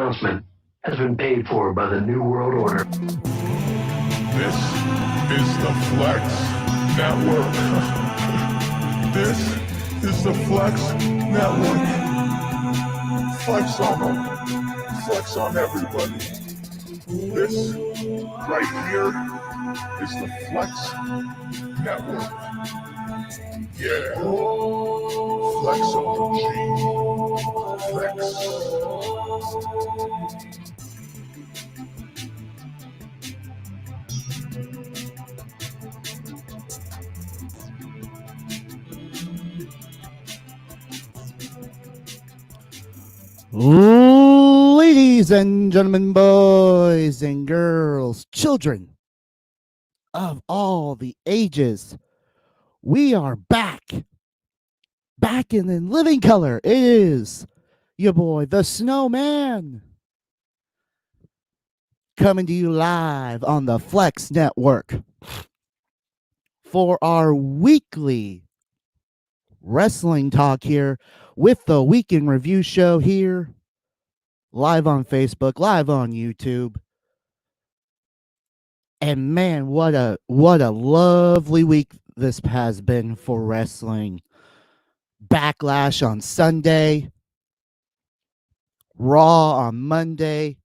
announcement has been paid for by the New World Order. This is the Flex Network. This is the Flex Network. Flex on them. Flex on everybody. This right here is the Flex Network. Yeah. Flex on the G. Flex. Ladies and gentlemen, boys and girls, children of all the ages, we are back in living color. It is your boy, the Snowman, coming to you live on the Flex Network for our weekly wrestling talk here with the Weekend Review Show here, live on Facebook, live on YouTube. And man, what a lovely week this has been for wrestling. Backlash on Sunday, Raw on Monday,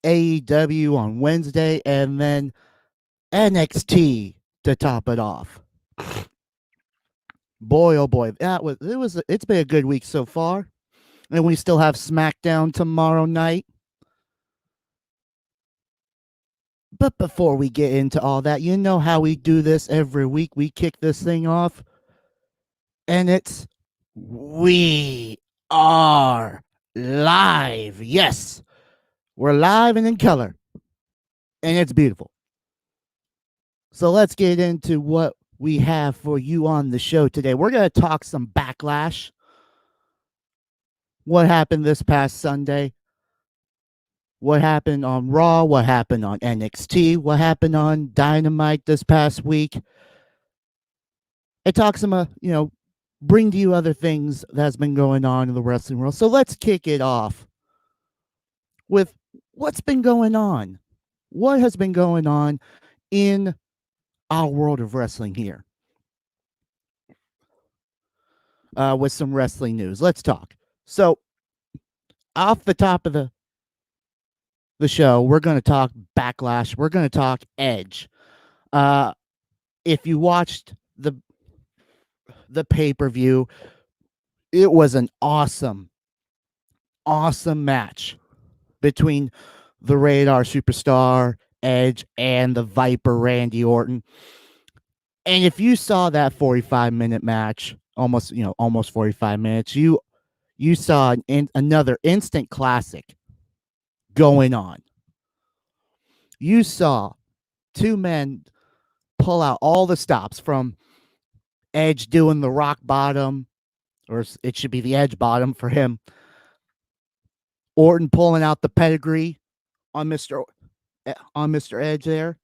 AEW on Wednesday, and then NXT to top it off. Boy, oh boy, it's been a good week so far. And we still have SmackDown tomorrow night. But before we get into all that, you know how we do this every week. We kick this thing off. And it's we are live. Yes, we're live and in color. And it's beautiful. So let's get into what we have for you on the show today. We're going to talk some Backlash. What happened this past Sunday? What happened on Raw? What happened on NXT? What happened on Dynamite this past week? It talks some, bring to you other things that's been going on in the wrestling world. So let's kick it off with what's been going on. What has been going on in our world of wrestling here? With some wrestling news. Let's talk. So, off the top of the show, we're going to talk Backlash. We're going to talk Edge. If you watched the pay-per-view, it was an awesome match between the Radar Superstar Edge and the Viper Randy Orton. And if you saw that 45-minute match, almost 45 minutes, you saw another instant classic going on. You saw two men pull out all the stops, from Edge doing the rock bottom, or it should be the edge bottom for him. Orton pulling out the pedigree on Mr. Edge there.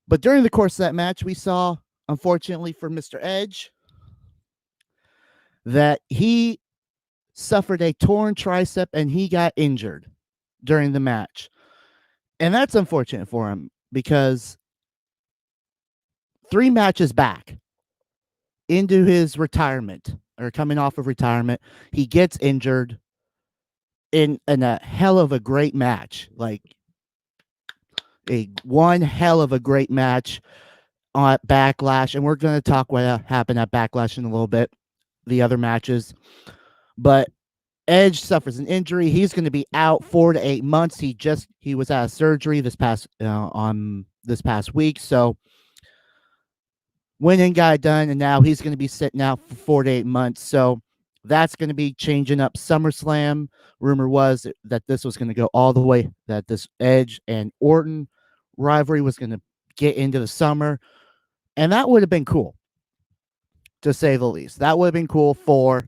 But during the course of that match, we saw, unfortunately for Mr. Edge, that he suffered a torn tricep and he got injured during the match. And that's unfortunate for him, because 3 matches back into his retirement, or coming off of retirement, he gets injured in a hell of a great match. Like one hell of a great match at Backlash. And we're going to talk what happened at Backlash in a little bit, the other matches. But Edge suffers an injury. He's going to be out 4 to 8 months. He was out of surgery this past week. So went and got it done, and now he's going to be sitting out for 4 to 8 months. So that's going to be changing up SummerSlam. Rumor was that this was going to go all the way, that this Edge and Orton rivalry was going to get into the summer. And that would have been cool, to say the least. That would have been cool for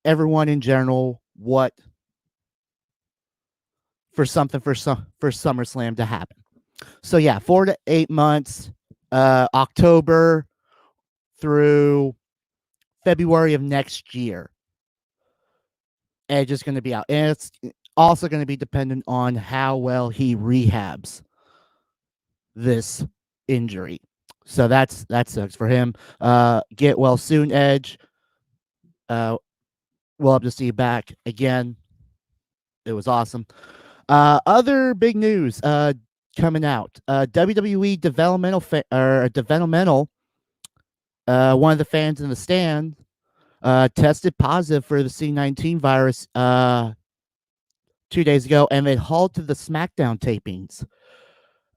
everyone in general. For SummerSlam to happen. So yeah, 4 to 8 months, October through February of next year. Edge is going to be out, and it's also going to be dependent on how well he rehabs this injury. So that sucks for him. Get well soon, Edge. We'll have to see you back again. It was awesome. Other big news coming out. WWE developmental one of the fans in the stand tested positive for the C19 virus 2 days ago, and it halted the SmackDown tapings.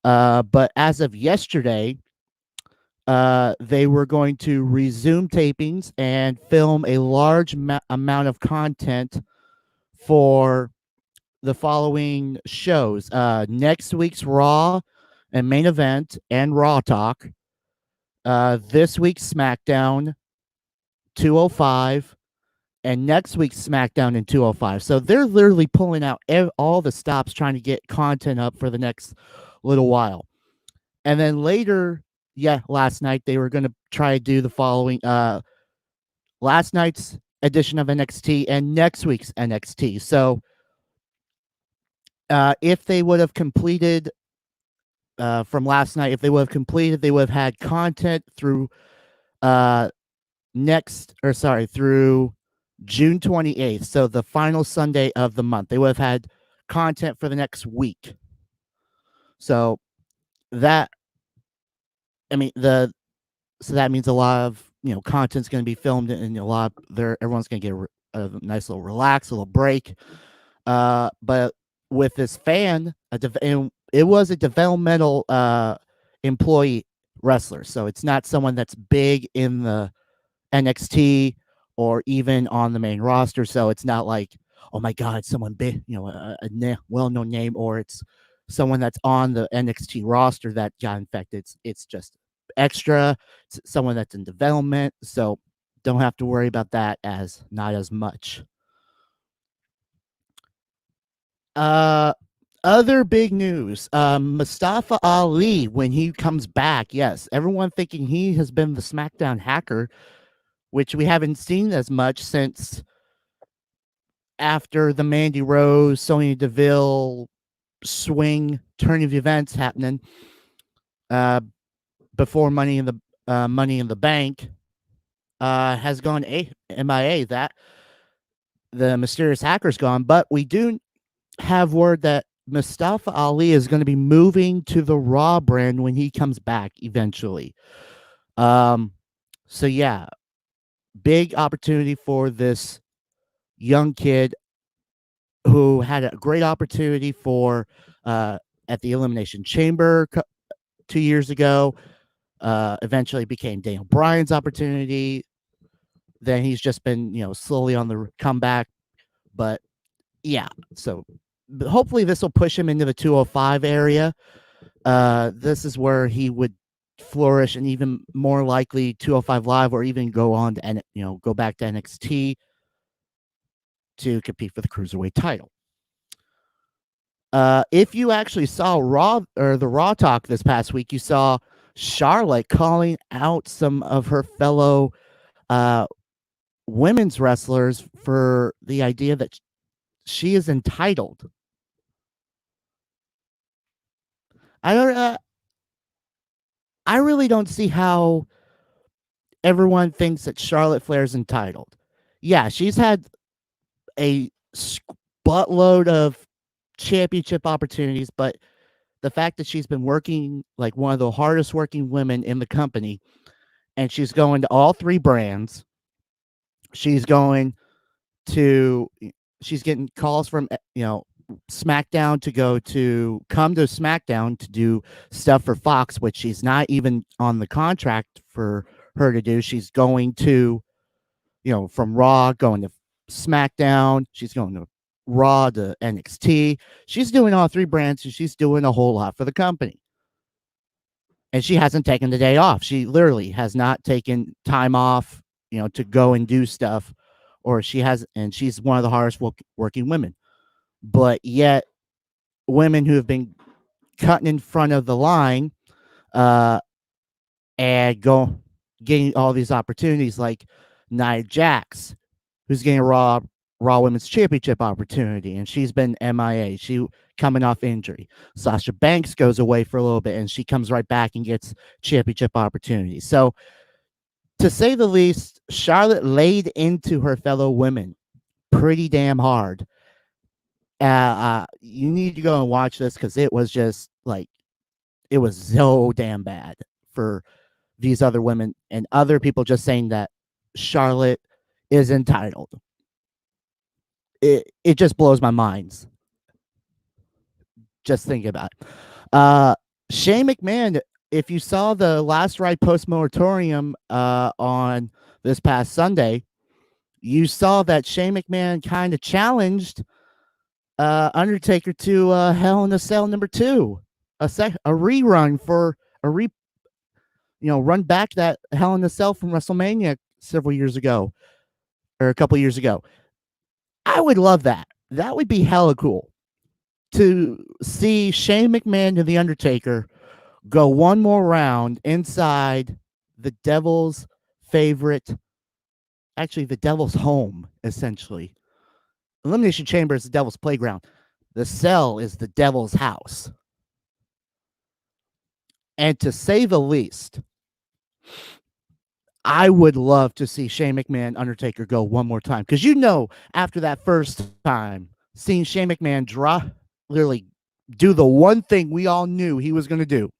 But as of yesterday, they were going to resume tapings and film a large amount of content for the following shows. Next week's Raw and Main Event and Raw Talk. This week's SmackDown 205 and next week's SmackDown in 205. So they're literally pulling out all the stops trying to get content up for the next little while. And then later, last night they were going to try to do the following last night's edition of NXT and next week's NXT. So if they would have completed from last night, they would have had content through through June 28th. So the final Sunday of the month. They would have had content for the next week. So that that means a lot of content's going to be filmed, and everyone's going to get a nice little relax, a little break. But with this fan, it was a developmental employee wrestler, so it's not someone that's big in the NXT or even on the main roster. So it's not like, oh my God, someone big, a well-known name, or it's someone that's on the NXT roster that got infected. It's just extra. It's someone that's in development, so don't have to worry about that not as much. Other big news, Mustafa Ali, when he comes back, yes, everyone thinking he has been the SmackDown hacker, which we haven't seen as much since after the Mandy Rose, Sonya Deville swing turn of events happening before Money in the Bank has gone MIA. That the mysterious hacker's gone, but we do have word that Mustafa Ali is going to be moving to the Raw brand when he comes back eventually. So yeah, big opportunity for this young kid who had a great opportunity for at the Elimination Chamber 2 years ago. Eventually became Daniel Bryan's opportunity. Then he's just been, slowly on the comeback. But yeah, so hopefully this will push him into the 205 area. This is where he would flourish, and even more likely 205 Live, or even go on to go back to NXT to compete for the Cruiserweight title. If you actually saw the Raw Talk this past week, you saw Charlotte calling out some of her fellow women's wrestlers for the idea that she is entitled. I really don't see how everyone thinks that Charlotte Flair's entitled. Yeah, she's had a buttload of championship opportunities, but the fact that she's been working like one of the hardest working women in the company, and she's going to all three brands. She's getting calls from SmackDown to come to SmackDown to do stuff for Fox, which she's not even on the contract for her to do. She's going to, from Raw, going to SmackDown. She's going to Raw to NXT. She's doing all three brands, and she's doing a whole lot for the company. And she hasn't taken the day off. She literally has not taken time off, to go and do stuff, and she's one of the hardest working women. But yet, women who have been cutting in front of the line, and getting all these opportunities, like Nia Jax, who's getting a Raw Raw Women's Championship opportunity, and she's been MIA. She coming off injury. Sasha Banks goes away for a little bit, and she comes right back and gets championship opportunity. So, to say the least, Charlotte laid into her fellow women pretty damn hard. You need to go and watch this because it was just like it was so damn bad for these other women and other people just saying that Charlotte is entitled. It just blows my mind. Just think about it. Shane McMahon, if you saw the Last Ride post moratorium on this past Sunday, you saw that Shane McMahon kind of challenged Undertaker to Hell in a Cell #2, a rerun for run back that Hell in a Cell from WrestleMania several years ago or a couple years ago. I would love that. That would be hella cool to see Shane McMahon and The Undertaker go one more round inside the Devil's favorite, actually the Devil's home, essentially. Elimination Chamber is the Devil's playground. The Cell is the Devil's house. And to say the least, I would love to see Shane McMahon, Undertaker go one more time. Because after that first time, seeing Shane McMahon literally do the one thing we all knew he was going to do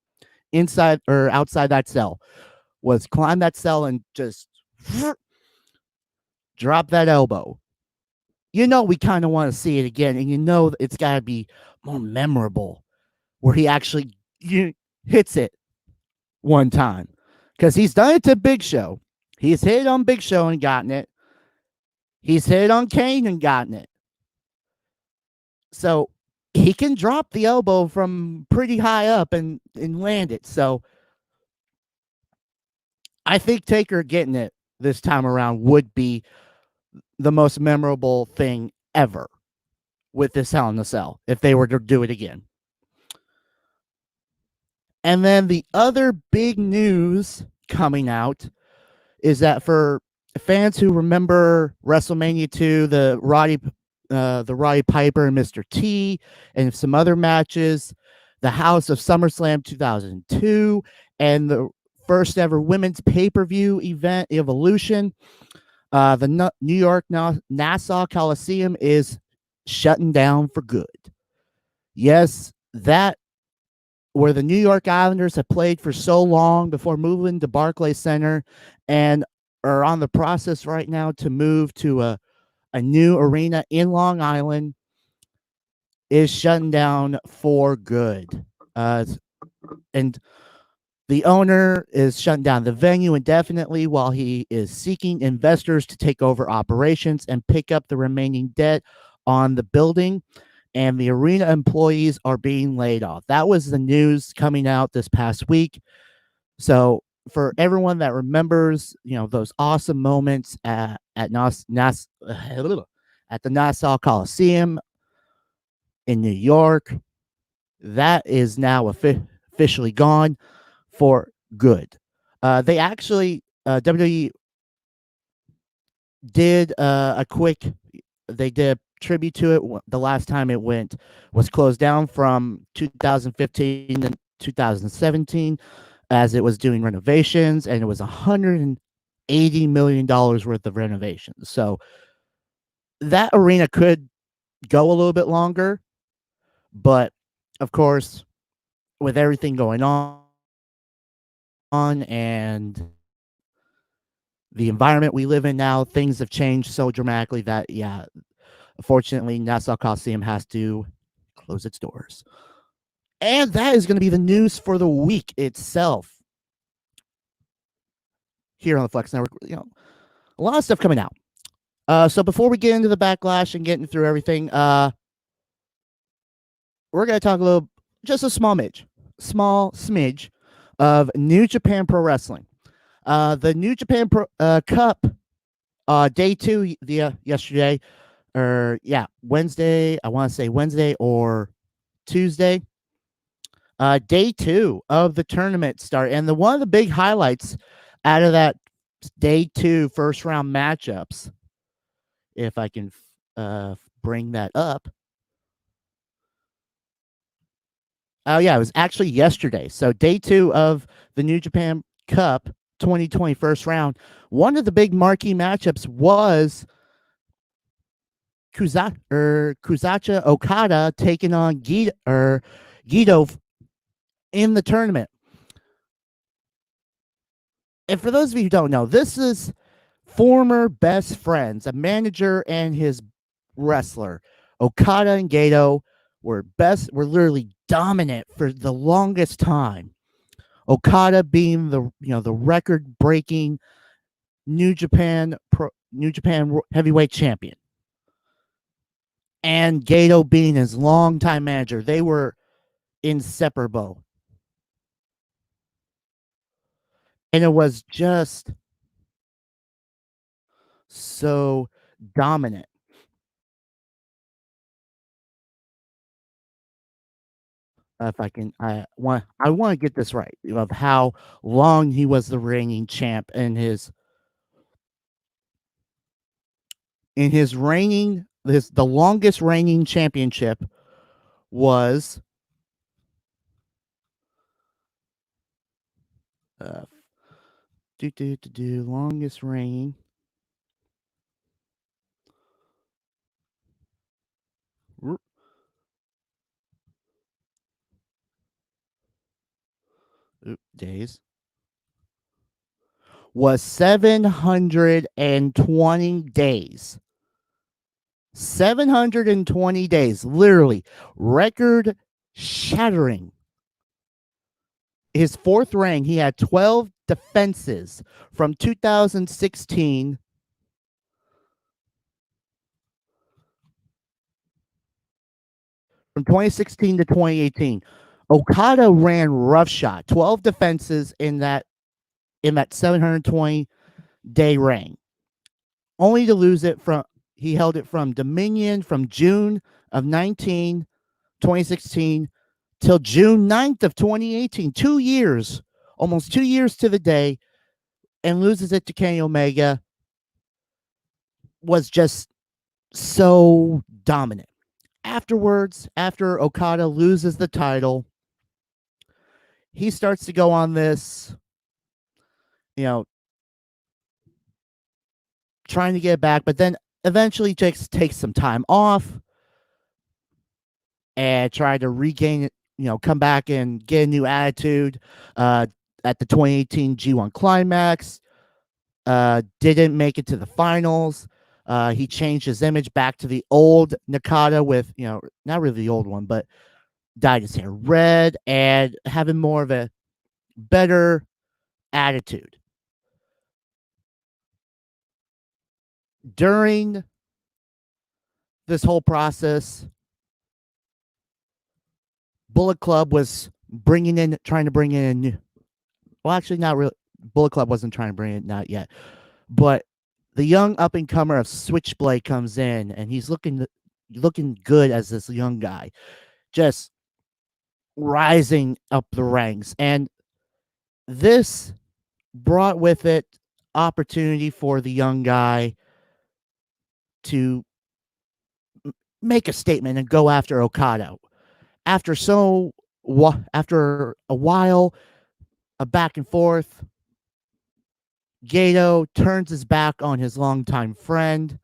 inside or outside that cell was climb that cell and just drop that elbow. We kind of want to see it again. And it's got to be more memorable where he actually hits it one time. Because he's done it to Big Show. He's hit on Big Show and gotten it. He's hit on Kane and gotten it. So he can drop the elbow from pretty high up and land it. So I think Taker getting it this time around would be the most memorable thing ever with this Hell in a Cell if they were to do it again. And then the other big news coming out is that for fans who remember WrestleMania 2, the Roddy Piper and Mr. T, and some other matches, the House of SummerSlam 2002, and the first ever women's pay-per-view event, Evolution, the New York Nassau Coliseum is shutting down for good. Yes, that where the New York Islanders have played for so long before moving to Barclays Center and are on the process right now to move to a new arena in Long Island is shutting down for good. And the owner is shutting down the venue indefinitely while he is seeking investors to take over operations and pick up the remaining debt on the building. And the arena employees are being laid off. That was the news coming out this past week. So for everyone that remembers, those awesome moments at the Nassau Coliseum in New York, that is now officially gone for good. They actually, WWE did they did a tribute to it. The last time it was closed down from 2015 to 2017 as it was doing renovations, and it was $180 million worth of renovations. So that arena could go a little bit longer, but of course, with everything going on and the environment we live in now, things have changed so dramatically that, unfortunately, Nassau Coliseum has to close its doors. And that is going to be the news for the week itself here on the Flex Network. A lot of stuff coming out. So before we get into the Backlash and getting through everything, we're going to talk just a small smidge of New Japan Pro Wrestling. The New Japan Cup, day 2, yesterday, Wednesday. I want to say Wednesday or Tuesday. Day 2 of the tournament start, and one of the big highlights out of that day 2 first round matchups, if I can bring that up. Oh yeah, it was actually yesterday. So day 2 of the New Japan Cup 2020 first round. One of the big marquee matchups was Kuzacha Okada taking on Guido in the tournament. And for those of you who don't know, this is former best friends, a manager and his wrestler. Okada and Gato were literally dominant for the longest time. Okada being the record breaking New Japan heavyweight champion, and Gato being his longtime manager. They were inseparable, and it was just so dominant. If I can, I want to get this right of how long he was the reigning champ in his reigning the longest reigning championship was uh longest reigning days was 720 days. 720 days, literally record shattering. His fourth reign, he had 12 defenses from 2016 from 2016 to 2018. Okada ran roughshod, 12 defenses in that 720 day reign, only to lose it from he held it from Dominion from June of 2016 till June 9th of 2018. 2 years, almost 2 years to the day, and loses it to Kenny Omega. Was just so dominant. Afterwards, after Okada loses the title, he starts to go on this, trying to get back, but then eventually takes some time off and try to regain it, come back and get a new attitude. At the 2018 G1 Climax, didn't make it to the finals. He changed his image back to the old Nakata with, not really the old one, but dyed his hair red and having more of a better attitude. During this whole process, Bullet Club was trying to bring in a new. Well, actually, not really. Bullet Club wasn't trying to bring it, not yet. But the young up and comer of Switchblade comes in, and he's looking good as this young guy, just rising up the ranks. And this brought with it opportunity for the young guy to make a statement and go after Okada. After a while, a back and forth, Gato turns his back on his longtime friend,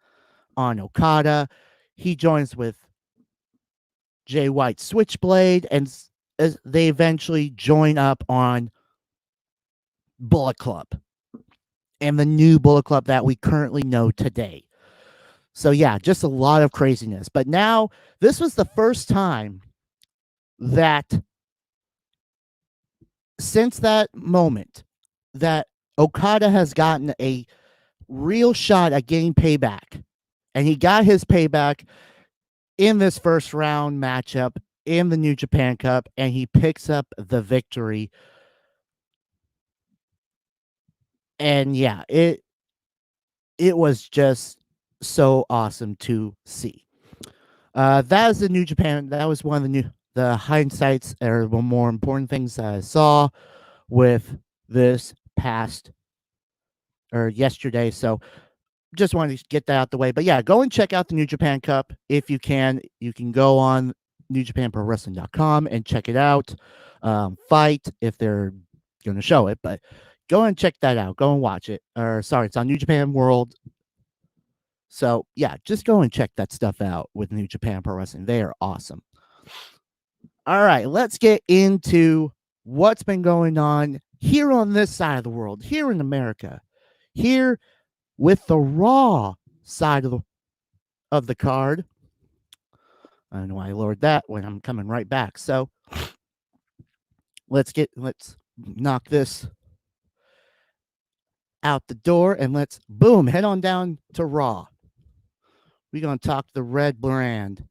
on Okada. He joins with Jay White Switchblade, and as they eventually join up on Bullet Club and the new Bullet Club that we currently know today. So yeah, just a lot of craziness. But now, this was the first time that since that moment that Okada has gotten a real shot at getting payback. And he got his payback in this first round matchup in the New Japan Cup, and he picks up the victory. And yeah, it was just so awesome to see. That is the New Japan. That was one of the hindsights or the more important things that I saw with this past or yesterday. So just wanted to get that out the way. But yeah, go and check out the New Japan Cup if you can. You can go on NewJapanProWrestling.com and check it out. Fight if they're going to show it, but go and check that out. Go and watch it. Or sorry, it's on New Japan World. So yeah, just go and check that stuff out with New Japan Pro Wrestling. They are awesome. All right, let's get into what's been going on here on this side of the world, here in America, here with the Raw side of the card. I don't know why I lowered that when I'm coming right back. So let's knock this out the door and let's boom, head on down to Raw. We're going to talk the Red brand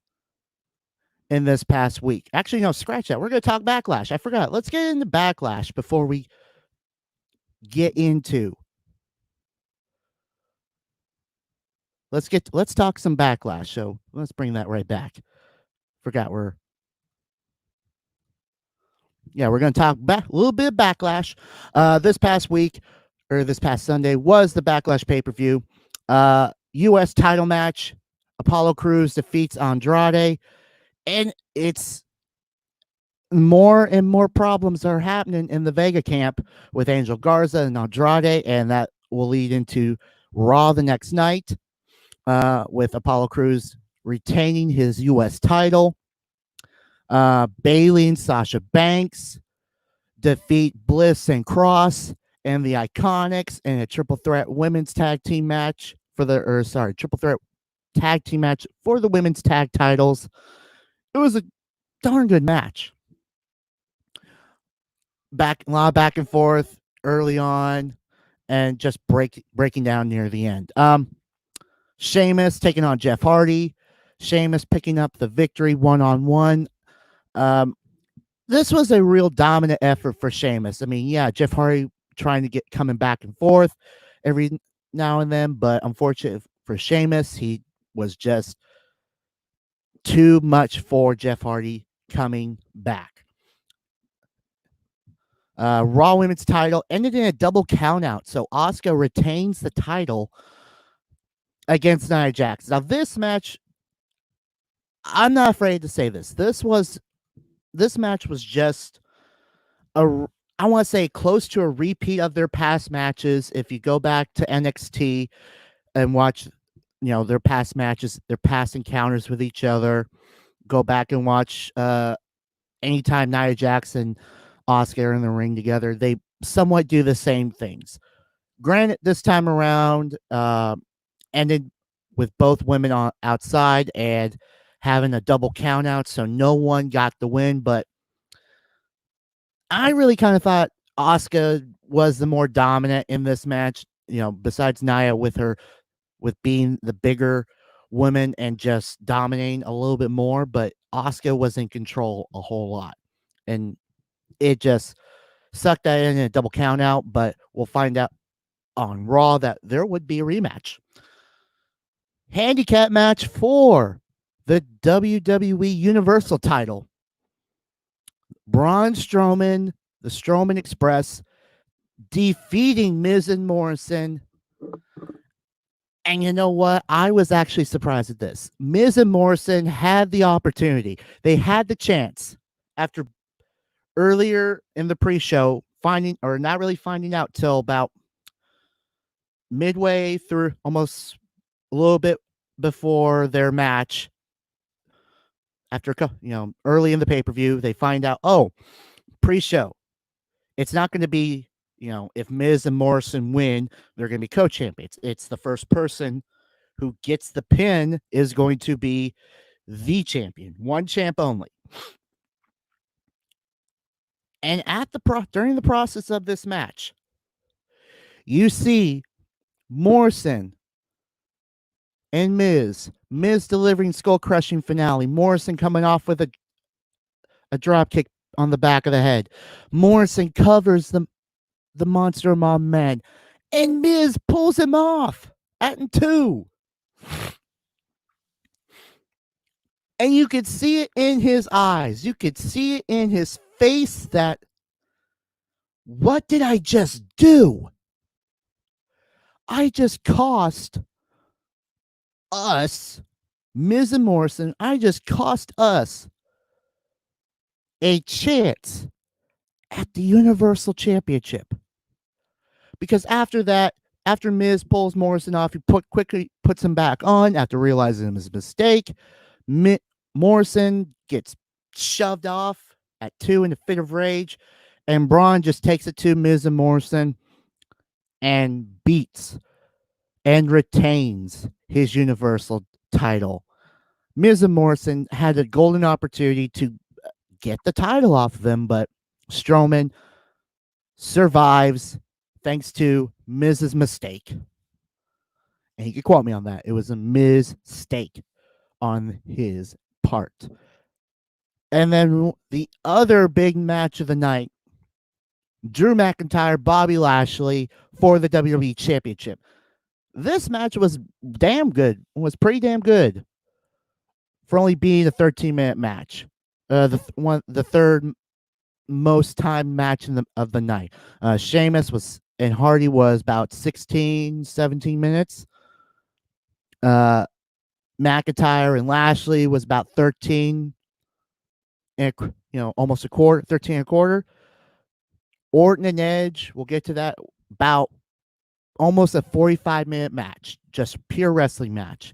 in this past week. Actually, no, scratch that. We're going to talk Backlash. I forgot. Let's get into Backlash before we get into. Let's talk some Backlash. So let's bring that right back. Forgot we're going to talk a little bit of Backlash. This past week, or this past Sunday, was the Backlash pay-per-view. U.S. title match. Apollo Crews defeats Andrade. And it's more and more problems are happening in the Vega camp with Angel Garza and Andrade, and that will lead into Raw the next night with Apollo Crews retaining his U.S. title. Bayley and Sasha Banks defeat Bliss and Cross and the Iconics in a triple threat women's tag team match triple threat tag team match for the women's tag titles. It was a darn good match. A lot of back and forth early on, and just breaking down near the end. Sheamus taking on Jeff Hardy. Sheamus picking up the victory 1-on-1. This was a real dominant effort for Sheamus. I mean, yeah, Jeff Hardy trying to coming back and forth every now and then, but unfortunately for Sheamus, he was just too much for Jeff Hardy coming back. Raw Women's title ended in a double countout, so Asuka retains the title against Nia Jax. Now, this match, I'm not afraid to say this. This match was just I want to say close to a repeat of their past matches. If you go back to NXT and watch, their past matches, their past encounters with each other, go back and watch anytime Nia Jax and Asuka are in the ring together, they somewhat do the same things. Granted, this time around, ended with both women outside and having a double count out, so no one got the win, but I really kind of thought Asuka was the more dominant in this match, besides Nia with being the bigger woman and just dominating a little bit more, but Asuka was in control a whole lot. And it just sucked that in a double count out, but we'll find out on Raw that there would be a rematch. Handicap match for the WWE Universal title. Braun Strowman, the Strowman Express, defeating Miz and Morrison. And you know what? I was actually surprised at this. Miz and Morrison had the opportunity. They had the chance after earlier in the pre-show not really finding out till about midway through, almost a little bit before their match. After, early in the pay-per-view, they find out, pre-show, it's not going to be, if Miz and Morrison win, they're going to be co-champions. It's the first person who gets the pin is going to be the champion. One champ only. And during the process of this match, you see Morrison and Miz delivering skull-crushing finale. Morrison coming off with a drop kick on the back of the head. Morrison covers the Monster Mom man, and Miz pulls him off at 2. And you could see it in his eyes. You could see it in his face that, what did I just do? I just cost us, Miz and Morrison, I just cost us a chance at the Universal Championship. Because after that, after Miz pulls Morrison off, he quickly puts him back on after realizing his mistake. Morrison gets shoved off at 2 in a fit of rage, and Braun just takes it to Miz and Morrison and beats and retains his Universal title. Miz and Morrison had a golden opportunity to get the title off of him, but Strowman survives thanks to Miz's mistake. And he could quote me on that. It was a mistake on his part. And then the other big match of the night, Drew McIntyre, Bobby Lashley for the WWE Championship. This match was damn good. It was pretty damn good for only being a 13-minute match. The third most time match of the night. Sheamus and Hardy was about 16, 17 minutes. McIntyre and Lashley was about 13 and almost a quarter, 13 and a quarter. Orton and Edge, we'll get to that, about almost a 45-minute match, just pure wrestling match.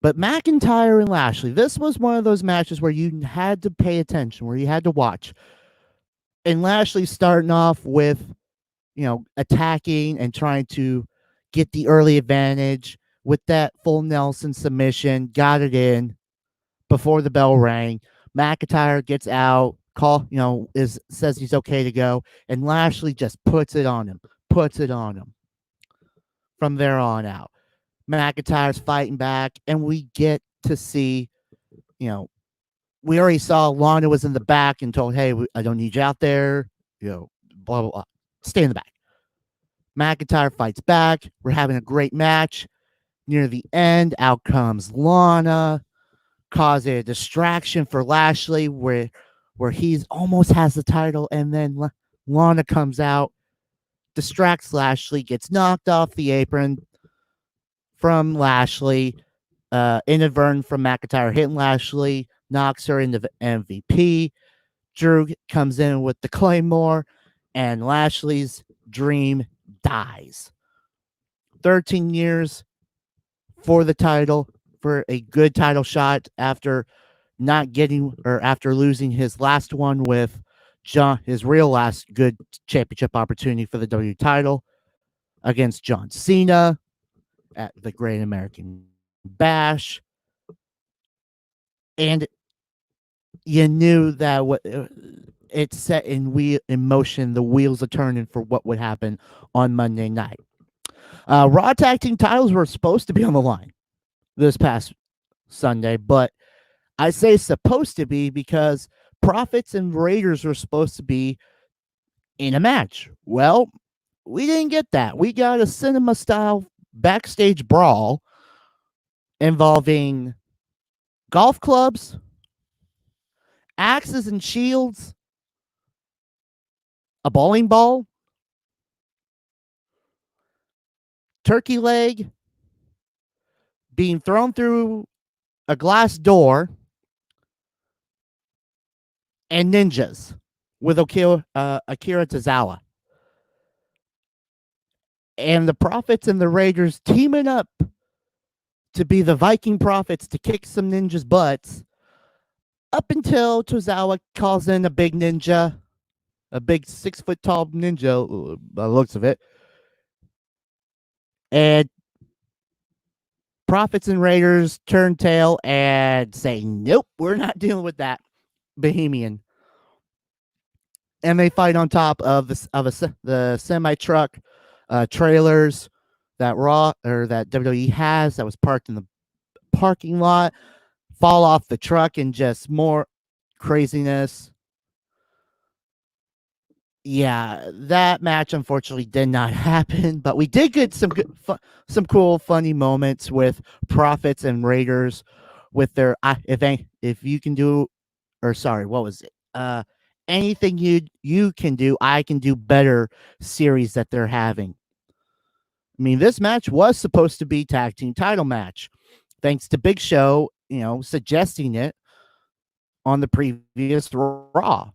But McIntyre and Lashley, this was one of those matches where you had to pay attention, where you had to watch. And Lashley starting off with, attacking and trying to get the early advantage with that full Nelson submission, got it in before the bell rang. McIntyre gets out, says he's okay to go, and Lashley just puts it on him. From there on out, McIntyre's fighting back, and we get to see, we already saw Lana was in the back and told, hey, I don't need you out there, blah, blah, blah. Stay in the back. McIntyre fights back. We're having a great match. Near the end, out comes Lana, causing a distraction for Lashley where he's almost has the title, and then Lana comes out, distracts Lashley, gets knocked off the apron from Lashley, inadvertent from McIntyre hitting Lashley, knocks her into the MVP. Drew comes in with the Claymore, and Lashley's dream dies. 13 years for the title, for a good title shot after after losing his last one with his real last good championship opportunity for the WWE title against John Cena at the Great American Bash. And you knew that it set in motion, the wheels are turning for what would happen on Monday night. Raw Tag Team titles were supposed to be on the line this past Sunday, but I say supposed to be because Profits and Raiders were supposed to be in a match. Well, we didn't get that. We got a cinema-style backstage brawl involving golf clubs, axes and shields, a bowling ball, turkey leg being thrown through a glass door, and ninjas with Akira Tozawa. And the Profits and the Raiders teaming up to be the Viking Profits to kick some ninjas' butts up until Tozawa calls in a big ninja, a big 6-foot-tall ninja, by the looks of it. And Profits and Raiders turn tail and say, nope, we're not dealing with that Bohemian. And they fight on top of the semi-truck trailers that WWE has that was parked in the parking lot, fall off the truck, and just more craziness. Yeah, that match unfortunately did not happen, but we did get some good, some cool, funny moments with Profits and Raiders with their if you can do, or sorry, what was it? Anything you can do, I can do better series that they're having. mean, this match was supposed to be tag team title match, thanks to Big Show, suggesting it on the previous Raw.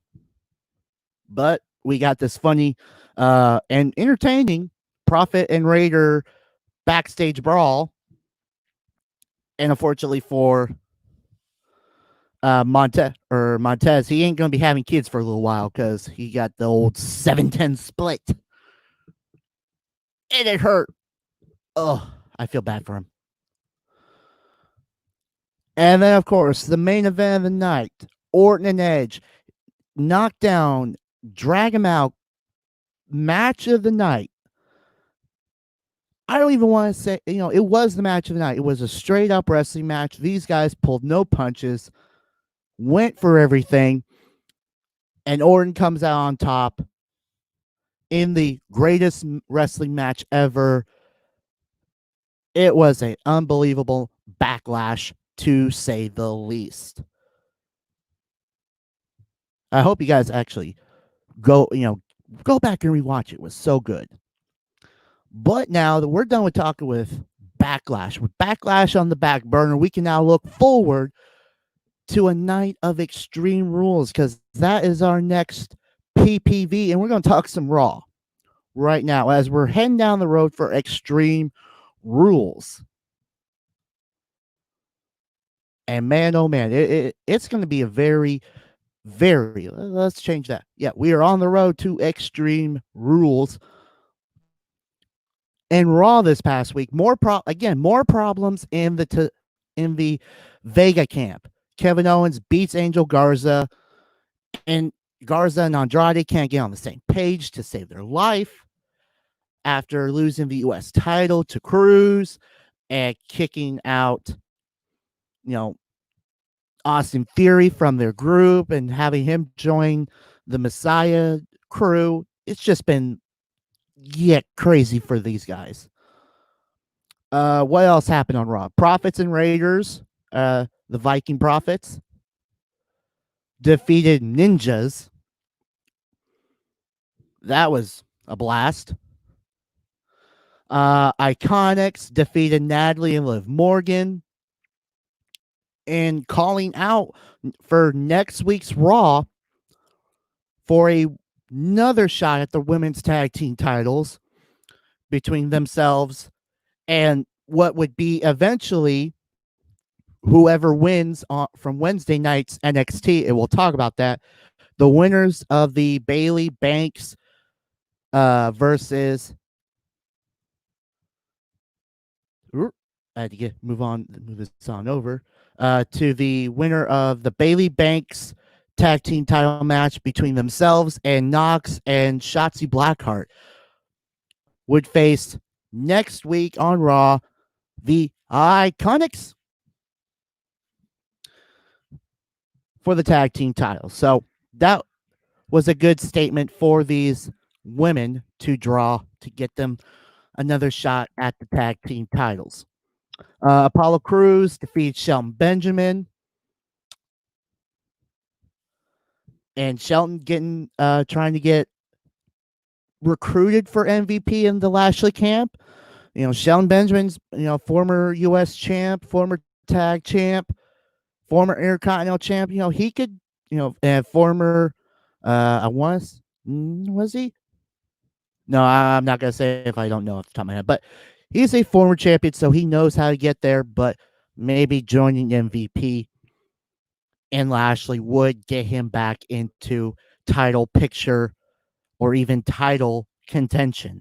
But we got this funny and entertaining Prophet and Raider backstage brawl. And unfortunately for Montez, he ain't going to be having kids for a little while because he got the old 7-10 split. And it hurt. Oh, I feel bad for him. And then, of course, the main event of the night, Orton and Edge, knockdown, drag him out, match of the night. I don't even want to say, it was the match of the night. It was a straight up wrestling match. These guys pulled no punches, went for everything, and Orton comes out on top in the greatest wrestling match ever. It was an unbelievable backlash, to say the least. I hope you guys actually go back and rewatch it. It was so good. But now that we're done with talking with Backlash on the back burner, we can now look forward to a night of Extreme Rules, because that is our next PPV, and we're going to talk some Raw right now as we're heading down the road for Extreme Rules. And man, oh man, it's going to be a very, very, let's change that. Yeah, we are on the road to Extreme Rules. And Raw this past week, more problems in the Vega camp. Kevin Owens beats Angel Garza, and Garza and Andrade can't get on the same page to save their life after losing the U.S. title to Cruz and kicking out, Austin Theory from their group and having him join the Messiah crew. It's just been crazy for these guys. What else happened on Raw? Prophets and Raiders, the Viking Prophets, defeated Ninjas. That was a blast. Iconics defeated Natalie and Liv Morgan. And calling out for next week's Raw for another shot at the women's tag team titles between themselves and what would be eventually whoever wins from Wednesday night's NXT. And we'll talk about that. The winners of the Bayley Banks versus. I had to move this on over to the winner of the Bayley Banks tag team title match between themselves and Knox and Shotzi Blackheart would face next week on Raw the Iconics for the tag team title. So that was a good statement for these women to get them another shot at the tag team titles. Apollo Crews defeats Shelton Benjamin. And Shelton trying to get recruited for MVP in the Lashley camp. Shelton Benjamin's, former U.S. champ, former tag champ, former Intercontinental champ. He could, and former, was he? No, I'm not going to say if I don't know off the top of my head, but he's a former champion, so he knows how to get there, but maybe joining MVP and Lashley would get him back into title picture or even title contention.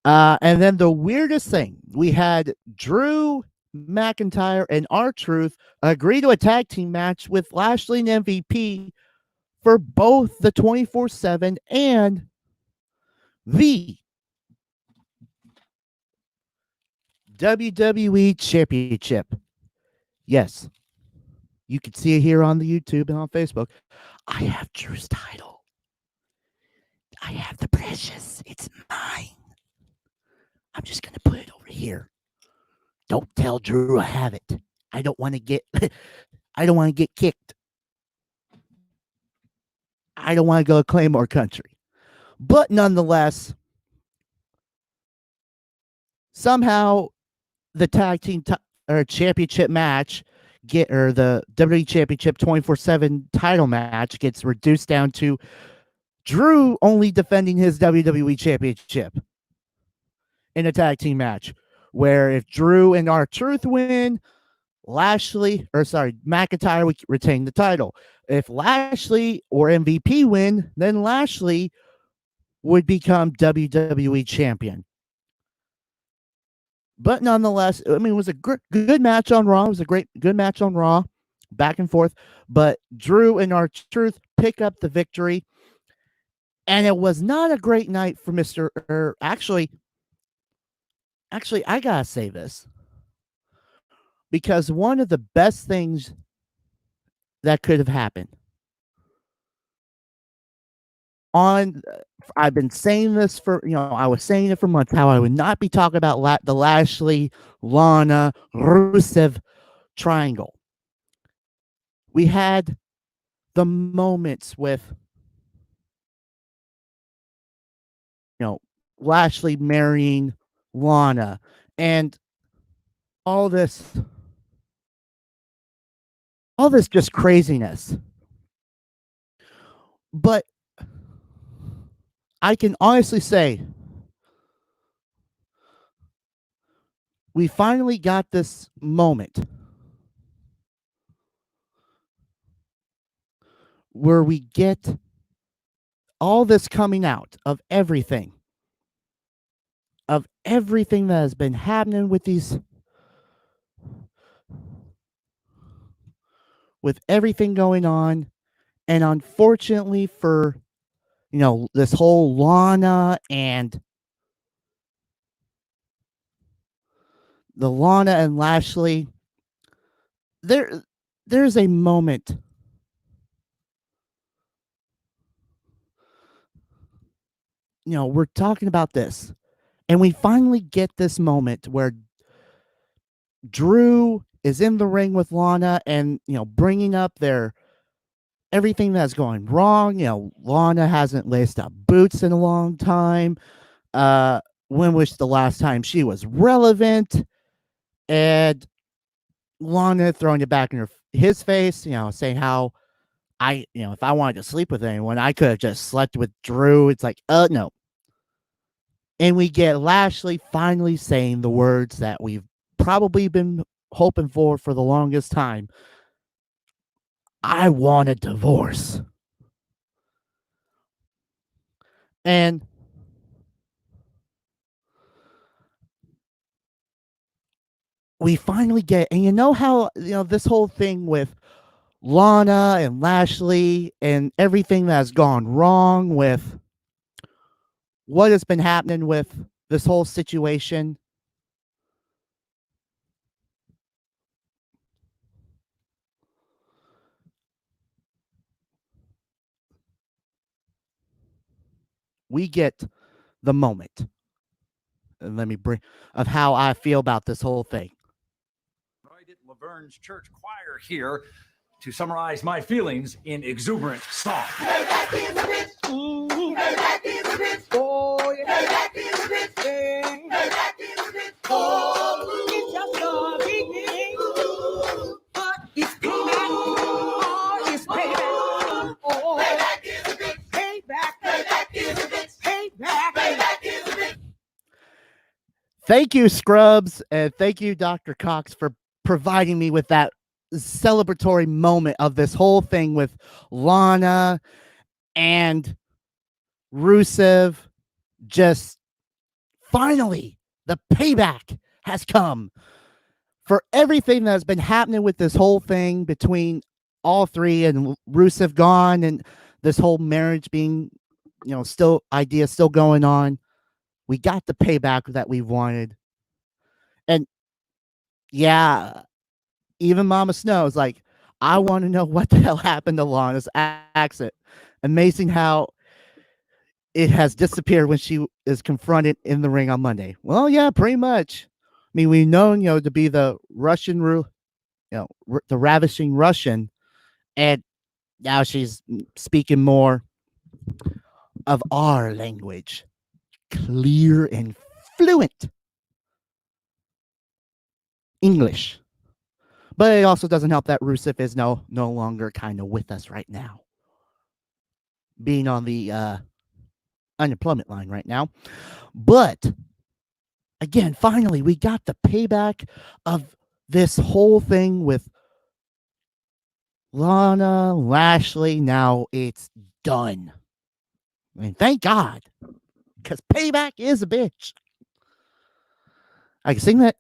And then the weirdest thing, we had Drew McIntyre and R-Truth agree to a tag team match with Lashley and MVP for both the 24/7 and the WWE Championship. Yes, you can see it here on the YouTube and on Facebook. I have Drew's title. I have the precious. It's mine. I'm just going to put it over here. Don't tell Drew I have it. I don't want to get kicked. I don't want to go to Claymore Country. But nonetheless, somehow the tag team or championship match or the WWE Championship 24/7 title match gets reduced down to Drew only defending his WWE Championship in a tag team match, where if Drew and R-Truth win, McIntyre would retain the title. If Lashley or MVP win, then Lashley would become WWE champion. But nonetheless, I mean, it was a good match on Raw. It was a good match on Raw, back and forth. But Drew and R-Truth pick up the victory. And it was not a great night for Mr. Actually, I gotta say this. Because one of the best things that could have happened I've been saying this I was saying it for months, how I would not be talking about the Lashley, Lana, Rusev triangle. We had the moments with, Lashley marrying Lana and all this just craziness. But I can honestly say we finally got this moment where we get all this coming out of everything that has been happening with everything going on. And unfortunately for, this whole Lana and Lashley, there's a moment we're talking about this, and we finally get this moment where Drew is in the ring with Lana and, bringing up everything that's going wrong. Lana hasn't laced up boots in a long time. When was the last time she was relevant? And Lana throwing it back in his face, saying how if I wanted to sleep with anyone, I could have just slept with Drew. It's like, no. And we get Lashley finally saying the words that we've probably been hoping for the longest time. I want a divorce. And we finally get, and you know how, this whole thing with Lana and Lashley and everything that's gone wrong with what has been happening with this whole situation. We get the moment. And let me bring of how I feel about this whole thing. Laverne's church choir here to summarize my feelings in exuberant song. Thank you, Scrubs, and thank you, Dr. Cox, for providing me with that celebratory moment of this whole thing with Lana and Rusev. Just finally, the payback has come for everything that's been happening with this whole thing between all three and Rusev gone and this whole marriage being, still going on. We got the payback that we wanted. And yeah, even Mama Snow is like, I want to know what the hell happened to Lana's accent. Amazing how it has disappeared when she is confronted in the ring on Monday. Well, yeah, pretty much. I mean, we've known, to be the Russian, the ravishing Russian, and now she's speaking more of our language, clear and fluent. English. But it also doesn't help that Rusev is no longer kind of with us right now, being on the unemployment line right now. But again, finally, we got the payback of this whole thing with Lana, Lashley. Now it's done. I mean, thank God, because payback is a bitch. I can sing that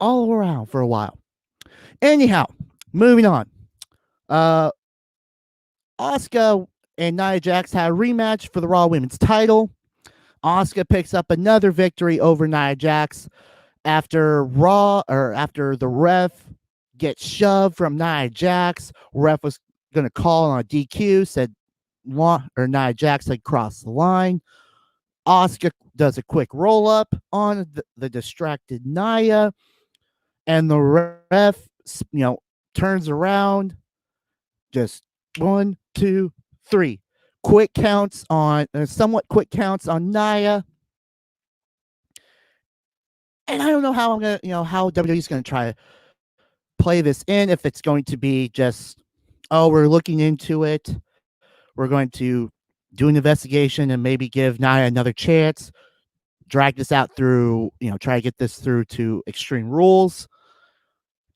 all around for a while. Anyhow, moving on. Asuka and Nia Jax had a rematch for the Raw Women's title. Asuka picks up another victory over Nia Jax after the ref gets shoved from Nia Jax. Ref was going to call on a DQ, said Nia Jax had crossed the line. Asuka does a quick roll up on the distracted Nia, and the ref, turns around. Just 1, 2, 3. Somewhat quick counts on Nia. And I don't know how how WWE's going to try to play this in, if it's going to be just, oh, we're looking into it. We're going to do an investigation and maybe give Nia another chance, drag this out through, try to get this through to Extreme Rules,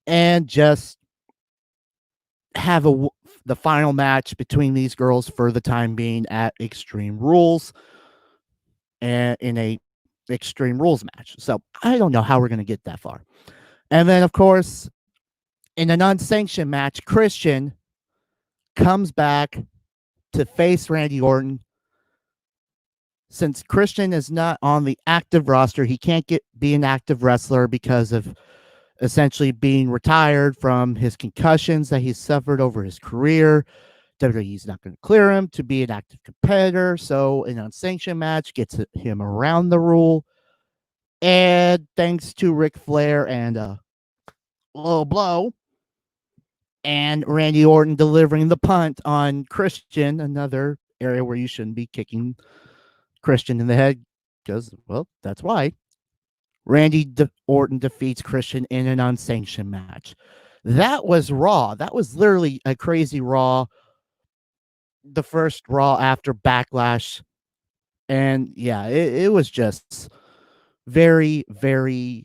and just have the final match between these girls for the time being at Extreme Rules, and in a Extreme Rules match. So I don't know how we're going to get that far. And then, of course, in an unsanctioned match, Christian comes back to face Randy Orton. Since Christian is not on the active roster, he can't be an active wrestler because of essentially being retired from his concussions that he's suffered over his career. WWE's not going to clear him to be an active competitor, so an unsanctioned match gets him around the rule. And thanks to Ric Flair and a low blow, and Randy Orton delivering the punt on Christian, another area where you shouldn't be kicking Christian in the head, because, well, that's why. Randy Orton defeats Christian in an unsanctioned match. That was Raw. That was literally a crazy Raw. The first Raw after Backlash. And yeah, it was just very, very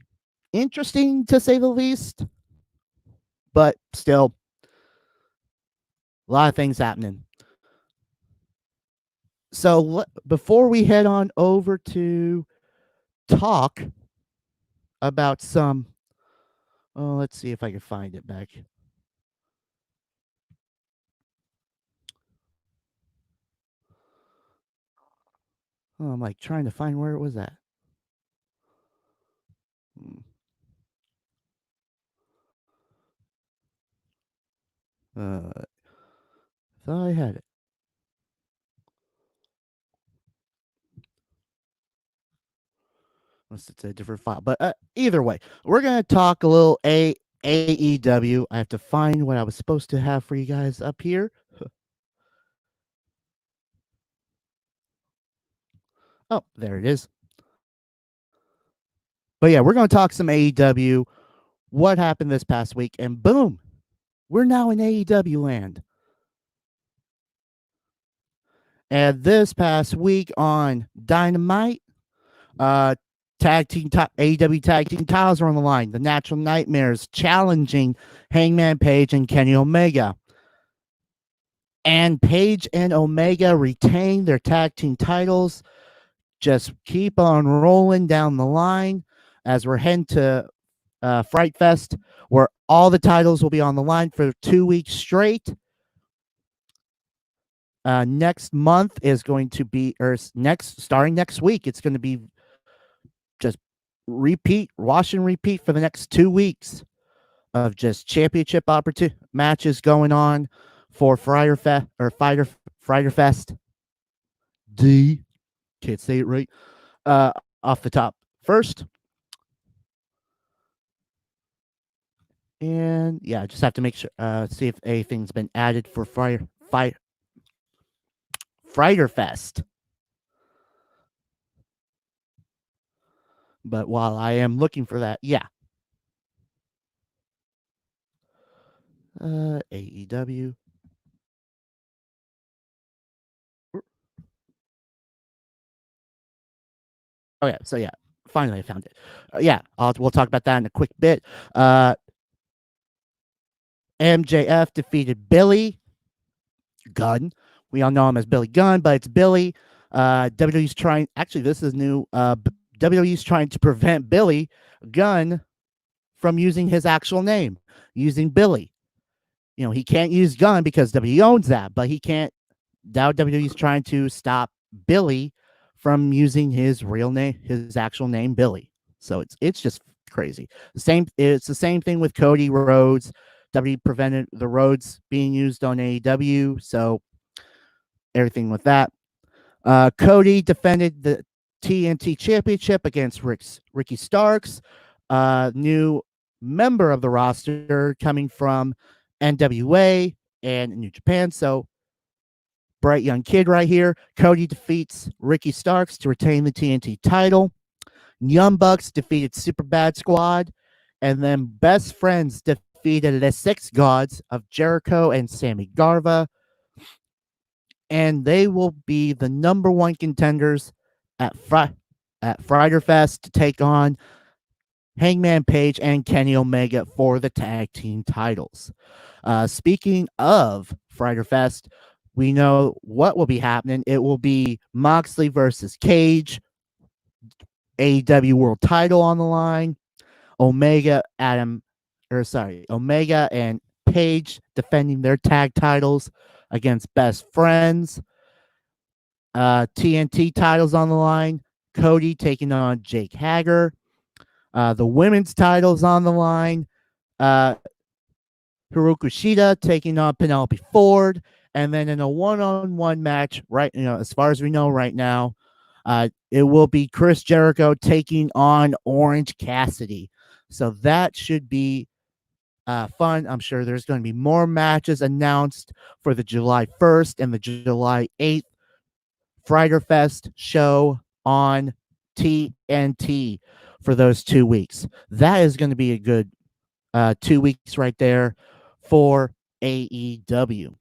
interesting, to say the least. But still, a lot of things happening. So before we head on over to talk about some, let's see if I can find it back. Oh, I'm like trying to find where it was at. Thought I had it. Unless it's a different file. But either way, we're going to talk a little AEW. I have to find what I was supposed to have for you guys up here. Oh, there it is. But yeah, we're going to talk some AEW. What happened this past week? And boom, we're now in AEW land. And this past week on Dynamite, AEW tag team titles are on the line. The Natural Nightmares challenging Hangman Page and Kenny Omega. And Page and Omega retain their tag team titles. Just keep on rolling down the line as we're heading to Fright Fest, where all the titles will be on the line for 2 weeks straight. Next month is going to be, starting next week, it's going to be just wash and repeat for the next 2 weeks of just championship matches going on for Friday Fest. Can't say it right. Off the top first. And yeah, just have to make sure, see if anything's been added for Friday Fest. But while I am looking for that, yeah. AEW. Oh yeah, so yeah, finally I found it. Yeah, we'll talk about that in a quick bit. MJF defeated Billy Gunn. We all know him as Billy Gunn, but it's Billy. WWE's trying. Actually, this is new. WWE's trying to prevent Billy Gunn from using his actual name, using Billy. You know, he can't use Gunn because WWE owns that, but he can't. Now WWE's trying to stop Billy from using his real name, his actual name, Billy. So it's just crazy. It's the same thing with Cody Rhodes. WWE prevented the Rhodes being used on AEW, so everything with that. Cody defended the TNT Championship against Ricky Starks, new member of the roster coming from NWA and New Japan. So bright young kid right here. Cody defeats Ricky Starks to retain the TNT title. Young Bucks defeated Super Bad Squad, and then Best Friends defeated the Six Gods of Jericho and Sammy Garva, and they will be the number one contenders at Friday Fest to take on Hangman Page and Kenny Omega for the tag team titles. Speaking of Friday Fest, we know what will be happening. It will be Moxley versus Cage, AEW World Title on the line. Omega and Page defending their tag titles against Best Friends. TNT titles on the line. Cody taking on Jake Hager. The women's titles on the line. Hiroku Shida taking on Penelope Ford. And then in a one-on-one match, right, as far as we know right now, it will be Chris Jericho taking on Orange Cassidy. So that should be fun. I'm sure there's going to be more matches announced for the July 1st and the July 8th Friday Fest show on TNT for those 2 weeks. That is going to be a good 2 weeks right there for AEW.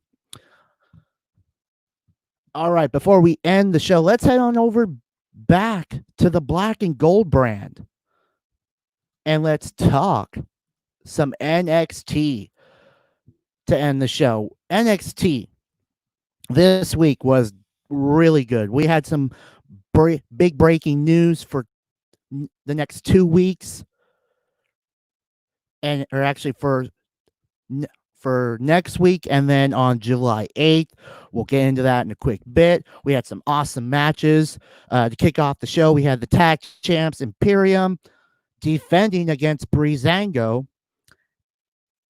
All right, before we end the show, let's head on over back to the Black and Gold brand and let's talk some NXT to end the show. NXT this week was really good. We had some big breaking news for the next 2 weeks, or actually for next week, and then on July 8th. We'll get into that in a quick bit. We had some awesome matches. To kick off the show, we had the tag champs Imperium defending against Breezango.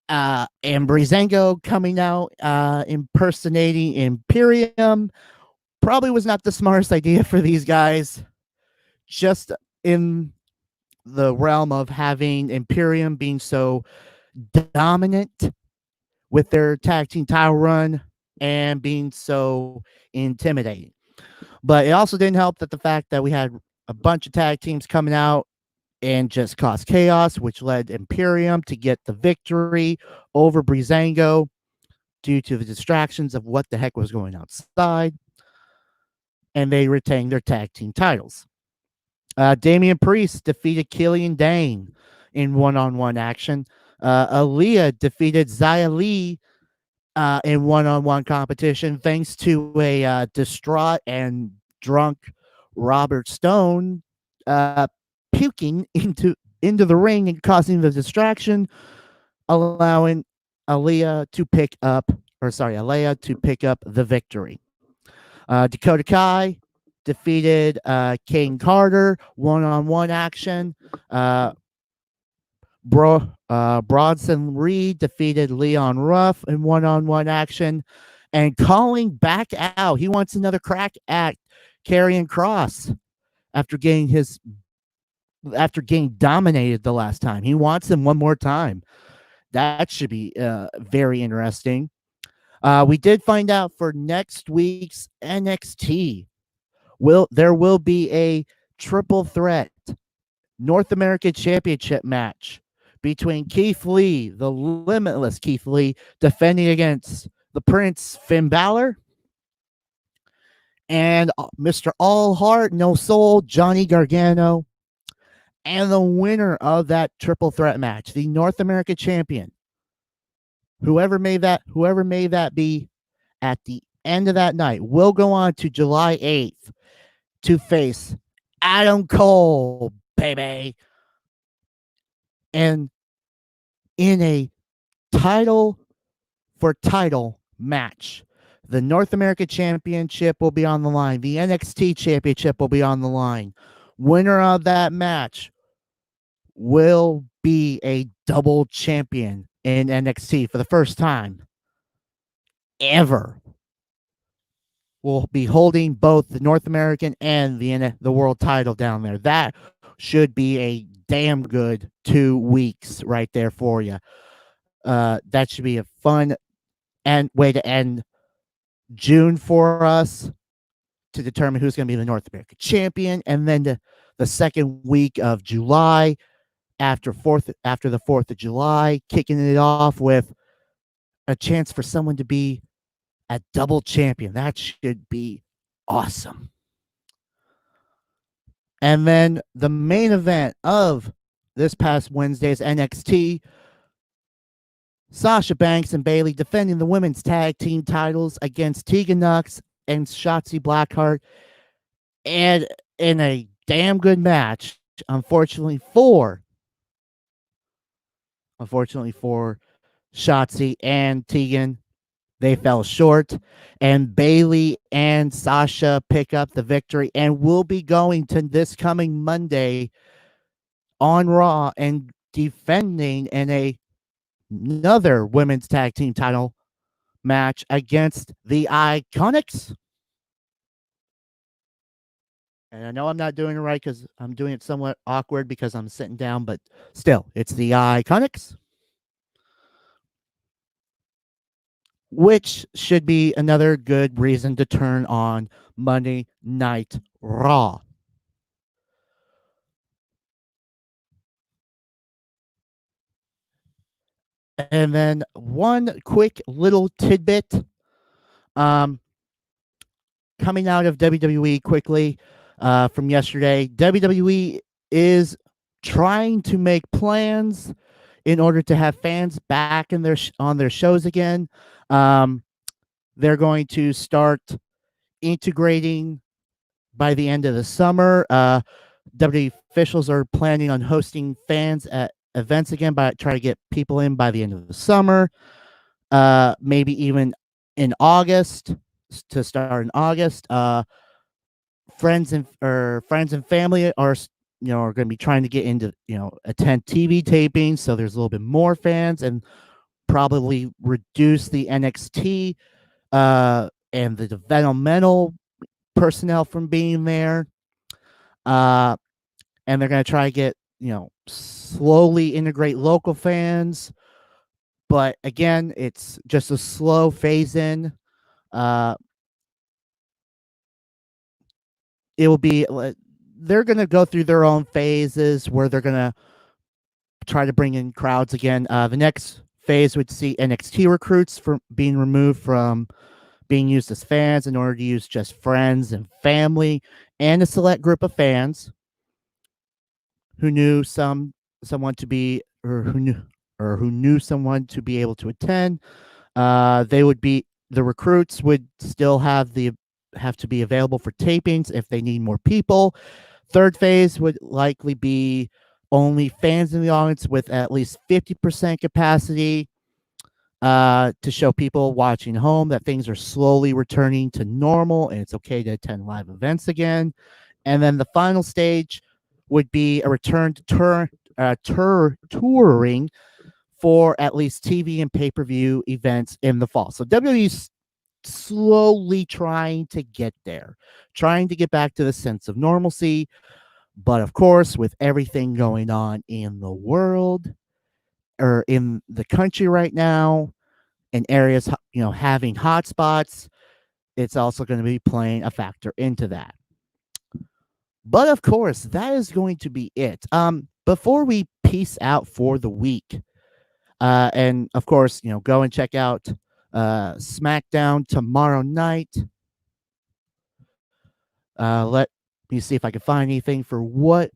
And Breezango coming out impersonating Imperium probably was not the smartest idea for these guys. Just in the realm of having Imperium being so dominant with their tag team title run and being so intimidating. But it also didn't help that the fact that we had a bunch of tag teams coming out and just caused chaos, which led Imperium to get the victory over Breezango due to the distractions of what the heck was going outside. And they retained their tag team titles. Damian Priest defeated Killian Dane in one-on-one action. Aaliyah defeated Xia Li in one-on-one competition thanks to a distraught and drunk Robert Stone puking into the ring and causing the distraction, allowing Aaliyah to pick up the victory. Dakota Kai defeated Kane Carter, one-on-one action. Bronson Reed defeated Leon Ruff in one-on-one action. And calling back out, he wants another crack at Karrion Kross after getting dominated the last time. He wants him one more time. That should be very interesting. We did find out for next week's NXT, there will be a triple threat North American Championship match between Keith Lee, the limitless Keith Lee, defending against the Prince Finn Balor, and Mr. All Heart, No Soul, Johnny Gargano. And the winner of that triple threat match, the North American champion, whoever may that be at the end of that night, will go on to July 8th to face Adam Cole, baby. And in a title for title match, the North American Championship will be on the line. The NXT Championship will be on the line. Winner of that match will be a double champion in NXT for the first time ever. Will be holding both the North American and the world title down there. That should be a damn good 2 weeks right there for you. That should be a fun way to end June for us, to determine who's going to be the North American champion, and then the second week of July, after the 4th of July, kicking it off with a chance for someone to be a double champion. That should be awesome. And then the main event of this past Wednesday's NXT, Sasha Banks and Bayley defending the women's tag team titles against Tegan Nox and Shotzi Blackheart, and in a damn good match. Unfortunately for Shotzi and Tegan, they fell short, and Bayley and Sasha pick up the victory and will be going to this coming Monday on Raw and defending in another women's tag team title match against the Iconics. And I know I'm not doing it right because I'm doing it somewhat awkward because I'm sitting down, but still, it's the Iconics, which should be another good reason to turn on Monday Night Raw. And then one quick little tidbit coming out of WWE quickly from yesterday. WWE is trying to make plans in order to have fans back in on their shows again. They're going to start integrating by the end of the summer. WWE officials are planning on hosting fans at events again, by try to get people in by the end of the summer. Maybe even in August, to start in August. Friends and family are are going to be trying to get into attend TV tapings, so there's a little bit more fans, and probably reduce the NXT and the developmental personnel from being there. And they're going to try to get slowly integrate local fans, but again, it's just a slow phase in. It will be, they're going to go through their own phases where they're going to try to bring in crowds again. The next phase would see NXT recruits from being removed from being used as fans in order to use just friends and family and a select group of fans who knew someone to be, or who knew someone to be able to attend. The recruits would still have to be available for tapings if they need more people. Third phase would likely be only fans in the audience with at least 50% capacity, to show people watching home that things are slowly returning to normal and it's okay to attend live events again. And then the final stage would be a return to touring for at least TV and pay-per-view events in the fall. So WWE's slowly trying to get there, trying to get back to the sense of normalcy. But of course, with everything going on in the world or in the country right now, and areas having hotspots, it's also going to be playing a factor into that. But of course, that is going to be it. before we peace out for the week, and of course, go and check out SmackDown tomorrow night. Let me see if I can find anything for what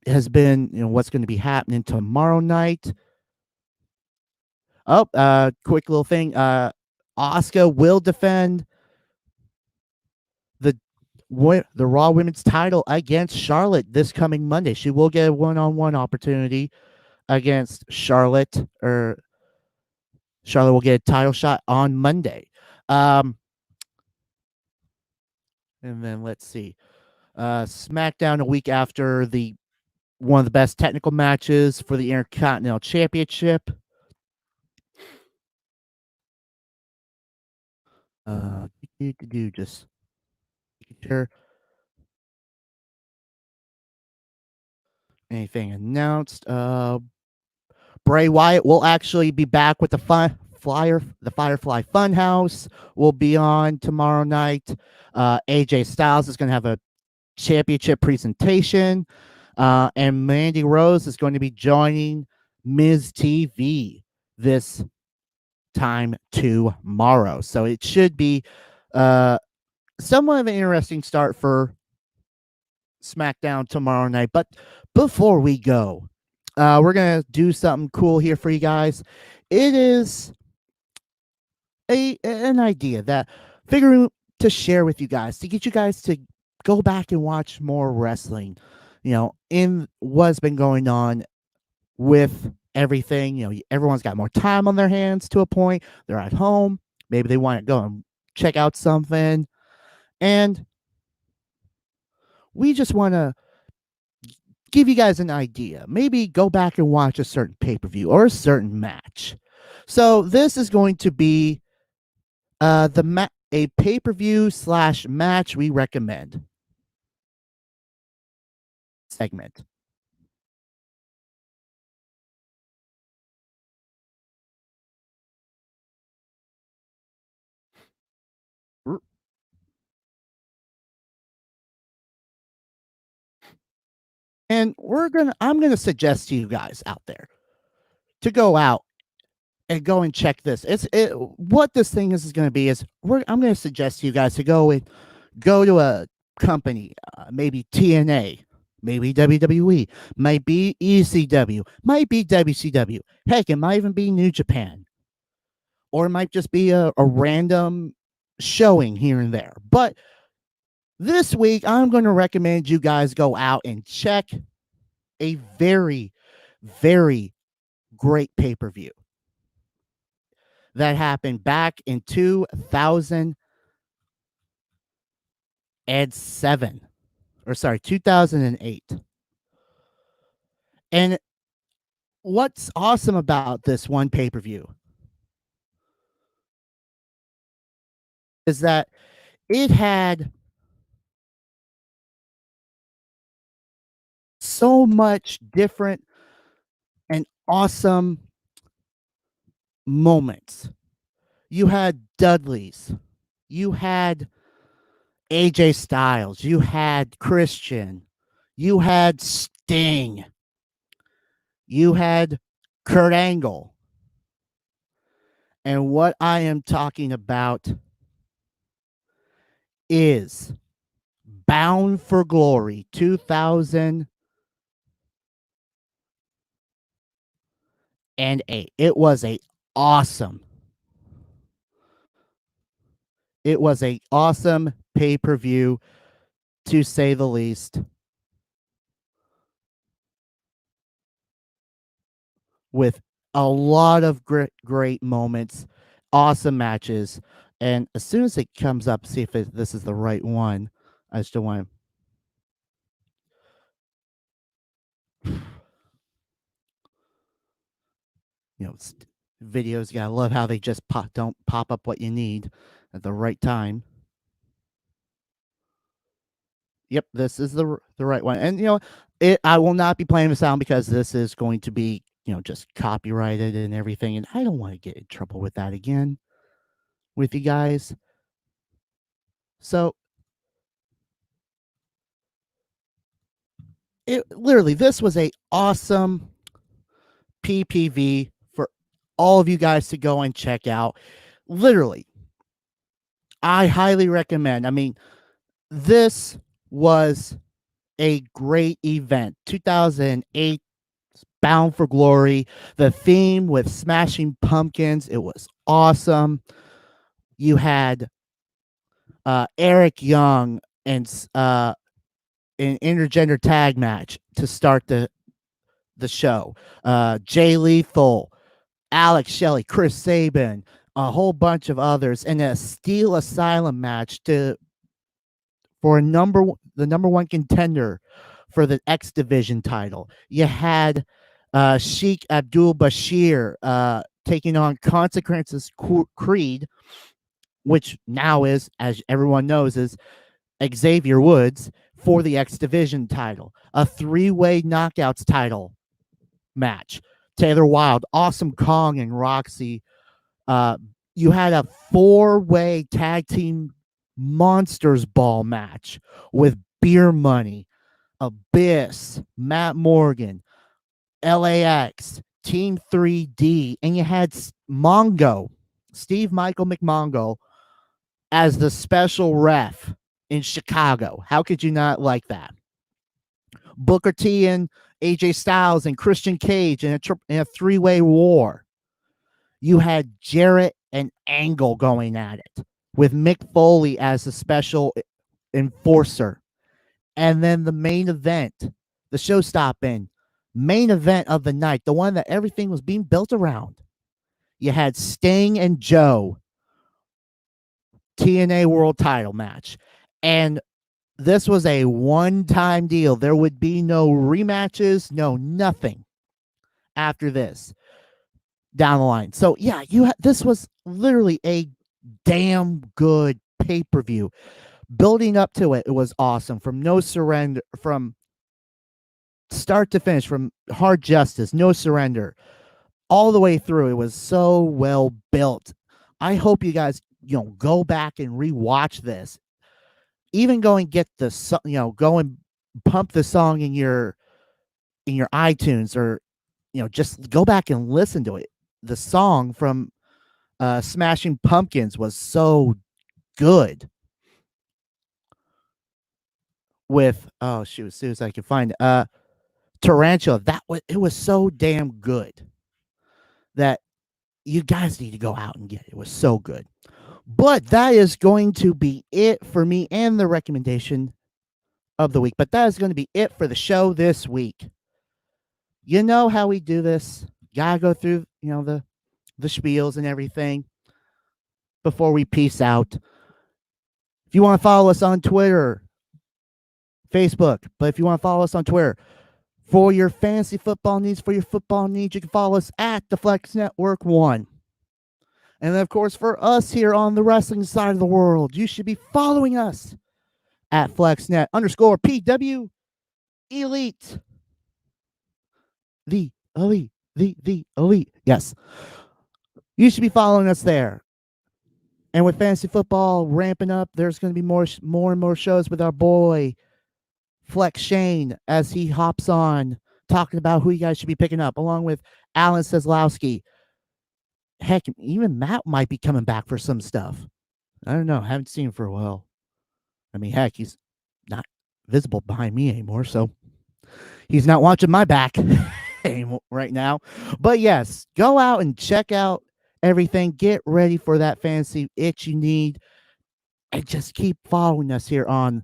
has been, what's going to be happening tomorrow night. Oh, quick little thing. Asuka will defend the Raw Women's title against Charlotte this coming Monday. She will get a one-on-one opportunity against Charlotte, or Charlotte will get a title shot on Monday. And then let's see. SmackDown a week after one of the best technical matches for the Intercontinental Championship. Just sure anything announced. Bray Wyatt will actually be back with the Firefly Funhouse will be on tomorrow night. AJ Styles is going to have a championship presentation, and Mandy Rose is going to be joining Ms. TV this time tomorrow. So it should be somewhat of an interesting start for SmackDown tomorrow night. But before we go, we're gonna do something cool here for you guys. It is an idea that figuring to share with you guys to get you guys to go back and watch more wrestling. In what's been going on with everything. Everyone's got more time on their hands to a point. They're at home. Maybe they want to go and check out something, and we just want to give you guys an idea. Maybe go back and watch a certain pay-per-view or a certain match. So this is going to be a pay-per-view / match we recommend segment. And I'm gonna suggest to you guys out there to go out and go and check this. What this thing is going to be is I'm going to suggest to you guys to go to a company, maybe TNA, maybe WWE, might be ECW, might be WCW. Heck, it might even be New Japan, or it might just be a random showing here and there. But this week, I'm going to recommend you guys go out and check a very, very great pay-per-view that happened back in 2008. And what's awesome about this one pay-per-view is that it had so much different and awesome moments. You had Dudley's, you had AJ Styles, you had Christian, you had Sting, you had Kurt Angle. And what I am talking about is Bound for Glory 2008. It was an awesome pay-per-view, to say the least, with a lot of great moments, awesome matches. And as soon as it comes up, see if this is the right one. I still want videos. You gotta love how they just don't pop up what you need at the right time. Yep, this is the right one. And I will not be playing the sound because this is going to be just copyrighted and everything, and I don't want to get in trouble with that again with you guys. So literally, this was a awesome PPV for all of you guys to go and check out. Literally, I highly recommend. I mean, this was a great event. 2008 Bound for Glory. The theme with Smashing Pumpkins, it was awesome. You had Eric Young and an intergender tag match to start the show. Jay Lethal, Alex Shelley, Chris Sabin, a whole bunch of others, and a Steel Asylum match for the number one contender for the X Division title. You had Sheikh Abdul Bashir taking on Consequences Creed, which now is, as everyone knows, is Xavier Woods for the X Division title. A 3-way knockouts title match. Taylor Wilde, Awesome Kong, and Roxy. You had a 4-way tag team Monsters Ball match with Beer Money, Abyss, Matt Morgan, LAX, Team 3D, and you had Mongo, Steve Michael McMongo, as the special ref in Chicago. How could you not like that? Booker T and AJ Styles and Christian Cage in a 3-way war. You had Jarrett and Angle going at it with Mick Foley as the special enforcer. And then the main event, the show-stopping main event of the night, the one that everything was being built around. You had Sting and Joe, TNA World Title match. And this was a one-time deal. There would be no rematches, no nothing after this down the line. So yeah, this was literally a damn good pay-per-view. Building up to it, it was awesome. From No Surrender, from start to finish, from Hard Justice, No Surrender, all the way through, it was so well built. I hope you guys, go back and rewatch this. Even go and get go and pump the song in your iTunes, or just go back and listen to it. The song from Smashing Pumpkins was so good. With as soon as I can find Tarantula, it was so damn good that you guys need to go out and get it. It was so good. But that is going to be it for me and the recommendation of the week. But that is going to be it for the show this week. You know how we do this. Gotta go through, the spiels and everything before we peace out. If you want to follow us on Twitter, Facebook, but if you want to follow us on Twitter for your fantasy football needs, you can follow us at the Flex Network 1. And then, of course, for us here on the wrestling side of the world, you should be following us at FlexNet_PW Elite. The elite. Yes. You should be following us there. And with fantasy football ramping up, there's going to be more and more shows with our boy Flex Shane as he hops on talking about who you guys should be picking up, along with Alan Seslowski. Heck, even Matt might be coming back for some stuff. I don't know. Haven't seen him for a while. I mean, heck, he's not visible behind me anymore, so he's not watching my back anymore right now. But yes, go out and check out everything. Get ready for that fantasy itch you need, and just keep following us here on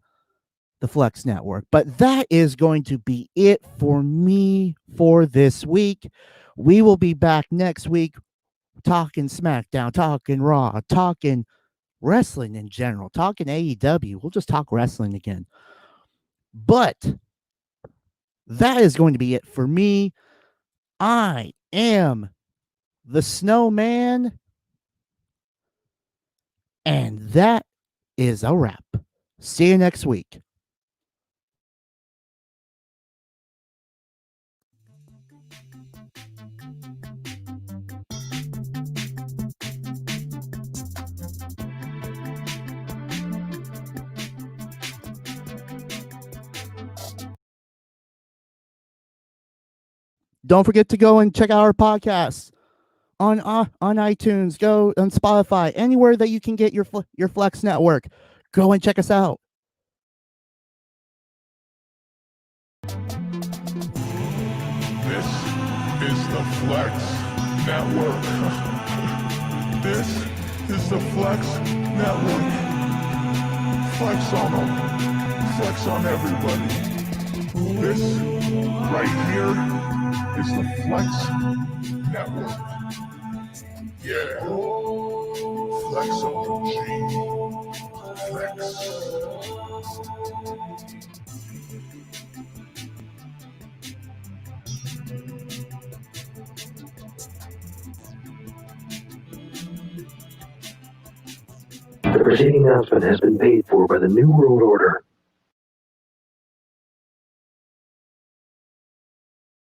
the Flex Network. But that is going to be it for me for this week. We will be back next week talking SmackDown, talking Raw, talking wrestling in general, talking AEW. We'll just talk wrestling again. But that is going to be it for me. I am the SnowMan, and that is a wrap. See you next week. Don't forget to go and check out our podcasts on iTunes, go on Spotify, anywhere that you can get your Flex Network. Go and check us out. This is the Flex Network. This is the Flex Network. Flex on them. Flex on everybody. This right here is the Flex Network. Yeah. Flex on the G. Flex. The preceding announcement has been paid for by the New World Order.